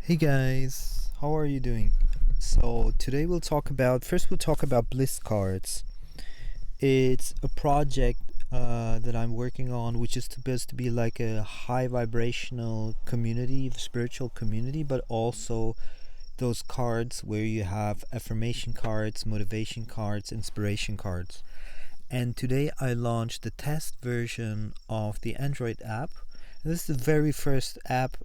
Hey guys, how are you doing? So today we'll talk about Bliss cards. It's a project that I'm working on, which is supposed to be like a high vibrational community, spiritual community, but also those cards where you have affirmation cards, motivation cards, inspiration cards. And today I launched the test version of the Android app. And this is the very first app.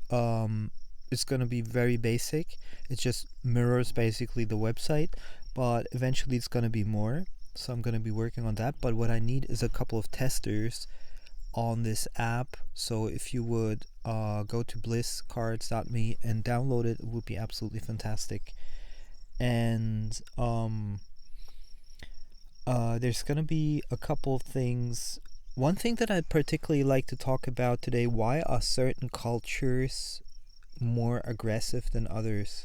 It's going to be very basic. It just mirrors basically the website, but eventually it's going to be more. So I'm going to be working on that. But what I need is a couple of testers on this app. So if you would go to blisscards.me and download it, it would be absolutely fantastic. And there's going to be a couple of things. One thing that I'd particularly like to talk about today: why are certain cultures more aggressive than others?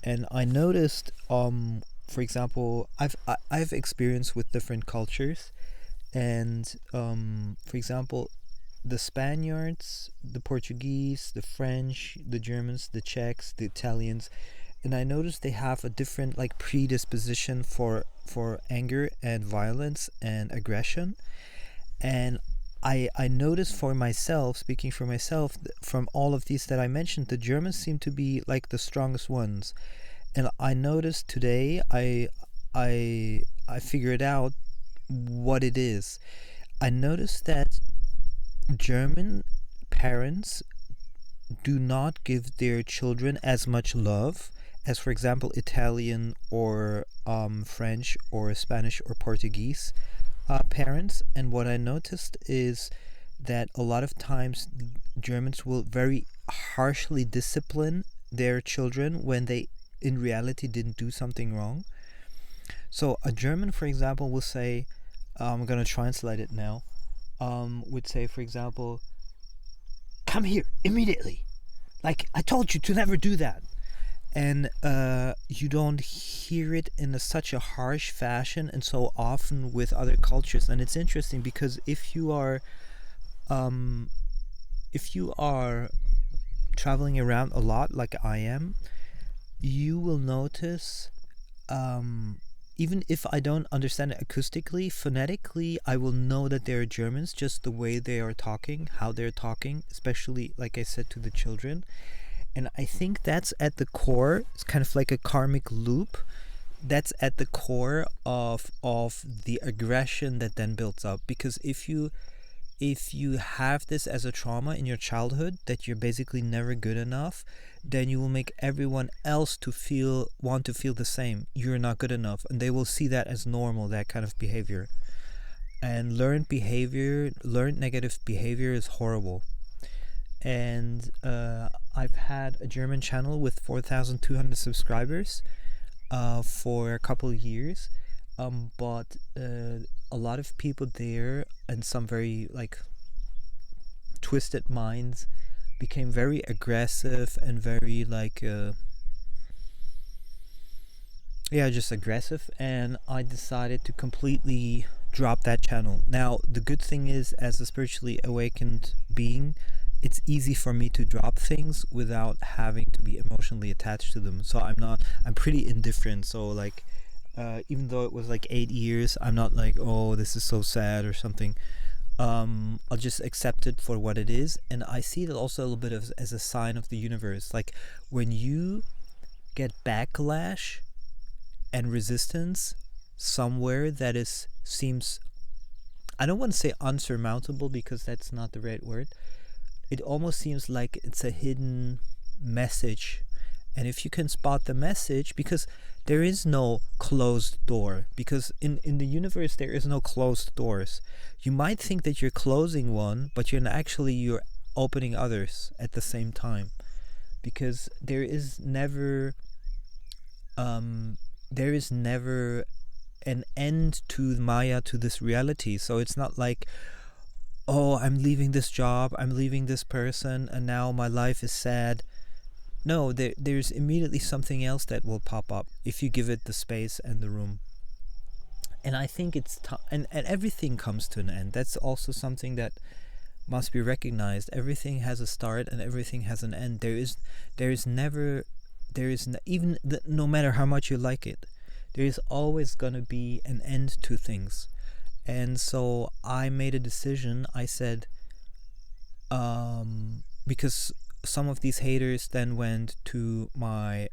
And I noticed, for example, I've experienced with different cultures, and for example, the Spaniards, the Portuguese, the French, the Germans, the Czechs, the Italians, and I noticed they have a different like predisposition for anger and violence and aggression. And I noticed for myself, speaking for myself, from all of these that I mentioned, the Germans seem to be like the strongest ones. And I noticed today, I figured out what it is. I noticed that German parents do not give their children as much love as, for example, Italian or French or Spanish or Portuguese parents. And what I noticed is that a lot of times Germans will very harshly discipline their children when they in reality didn't do something wrong. So a German, for example, will say, I'm going to translate it now, would say, for example, come here immediately. Like, I told you to never do that. And you don't hear it in such a harsh fashion and so often with other cultures. And it's interesting because if you are traveling around a lot like I am, you will notice, even if I don't understand it acoustically, phonetically, I will know that they're Germans, just the way they are talking, how they're talking, especially, like I said, to the children. And I think that's at the core. It's kind of like a karmic loop. That's at the core of the aggression that then builds up. Because if you have this as a trauma in your childhood, that you're basically never good enough, then you will make everyone else to want to feel the same. You're not good enough, and they will see that as normal, that kind of behavior. And learned negative behavior is horrible. And I've had a German channel with 4,200 subscribers for a couple of years, but a lot of people there and some very like twisted minds became very aggressive and very like just aggressive, and I decided to completely drop that channel. Now the good thing is, as a spiritually awakened being, it's easy for me to drop things without having to be emotionally attached to them. So I'm pretty indifferent. So like even though it was like 8 years, I'm not like, oh, this is so sad or something. I'll just accept it for what it is. And I see it also a little bit as a sign of the universe. Like when you get backlash and resistance somewhere that seems, I don't want to say unsurmountable because that's not the right word. It almost seems like it's a hidden message. And if you can spot the message, because there is no closed door, because in the universe there is no closed doors. You might think that you're closing one, but you're opening others at the same time, because there is never an end to Maya, to this reality. So it's not like, oh, I'm leaving this job, I'm leaving this person, and now my life is sad. No, there's immediately something else that will pop up if you give it the space and the room. And I think it's and everything comes to an end. That's also something that must be recognized. Everything has a start and everything has an end. Even no matter how much you like it, there is always gonna be an end to things. And so I made a decision. I said, because some of these haters then went to my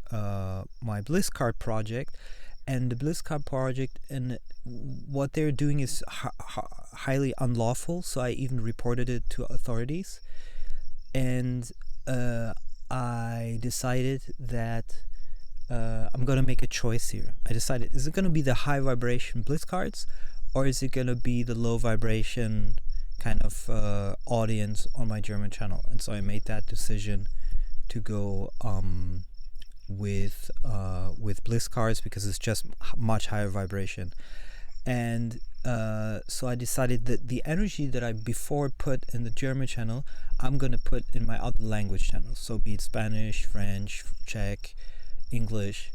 my Bliss card project, and the Bliss card project and what they're doing is highly unlawful. So I even reported it to authorities, and I decided that I'm gonna make a choice here. I decided, is it gonna be the high vibration Bliss cards, or is it gonna be the low vibration kind of audience on my German channel? And so I made that decision to go with Bliss cards, because it's just much higher vibration. And so I decided that the energy that I before put in the German channel, I'm gonna put in my other language channels. So be it Spanish, French, Czech, English,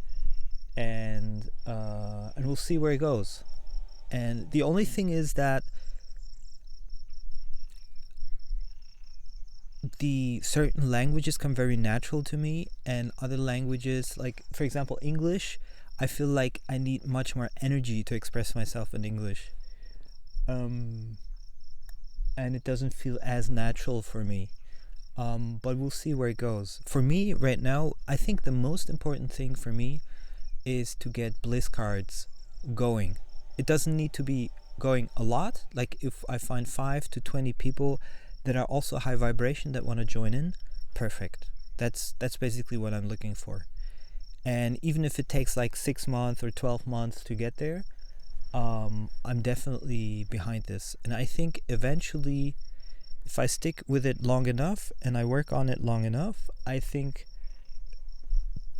and we'll see where it goes. And the only thing is that the certain languages come very natural to me, and other languages, like for example English, I feel like I need much more energy to express myself in English, and it doesn't feel as natural for me. But we'll see where it goes. For me right now, I think the most important thing for me is to get Bliss cards going. It doesn't need to be going a lot. Like if I find 5 to 20 people that are also high vibration that want to join in, perfect. That's basically what I'm looking for. And even if it takes like 6 months or 12 months to get there, I'm definitely behind this. And I think eventually, if I stick with it long enough and I work on it long enough, I think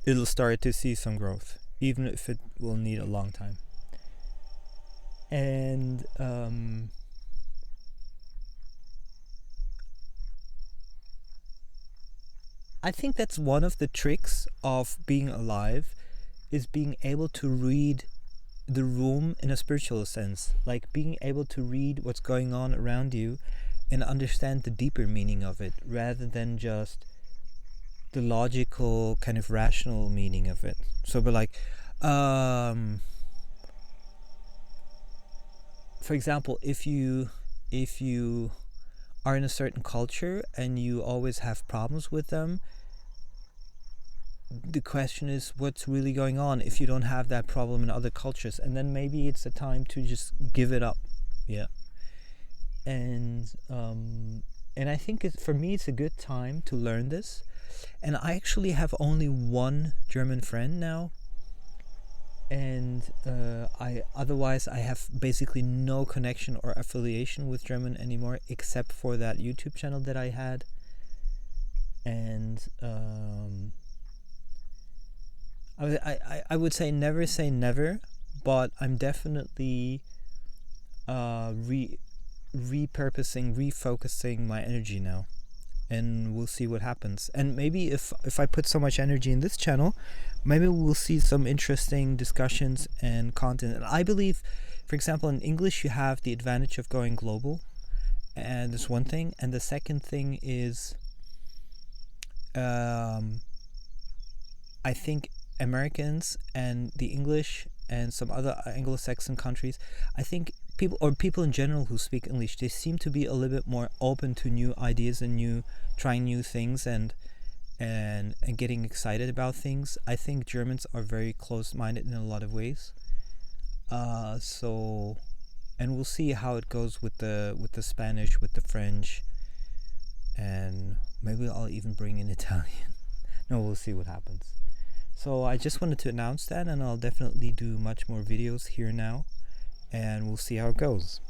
it'll start to see some growth, even if it will need a long time. And I think that's one of the tricks of being alive, is being able to read the room in a spiritual sense, like being able to read what's going on around you and understand the deeper meaning of it, rather than just the logical kind of rational meaning of it. So but like for example, if you are in a certain culture and you always have problems with them, the question is, what's really going on if you don't have that problem in other cultures? And then maybe it's a time to just give it up. Yeah. And I think for me it's a good time to learn this. And I actually have only one German friend now, and otherwise I have basically no connection or affiliation with German anymore, except for that YouTube channel that I had. And I would say never, but I'm definitely refocusing my energy now, and we'll see what happens. And maybe if I put so much energy in this channel, maybe we'll see some interesting discussions and content. And I believe, for example, in English you have the advantage of going global, and that's one thing. And the second thing is I think Americans and the English and some other Anglo-Saxon countries, I think people in general who speak English, they seem to be a little bit more open to new ideas and trying new things and getting excited about things. I think Germans are very close-minded in a lot of ways. So, and we'll see how it goes with the Spanish, with the French, and maybe I'll even bring in Italian. No, we'll see what happens. So I just wanted to announce that, and I'll definitely do much more videos here now, and we'll see how it goes.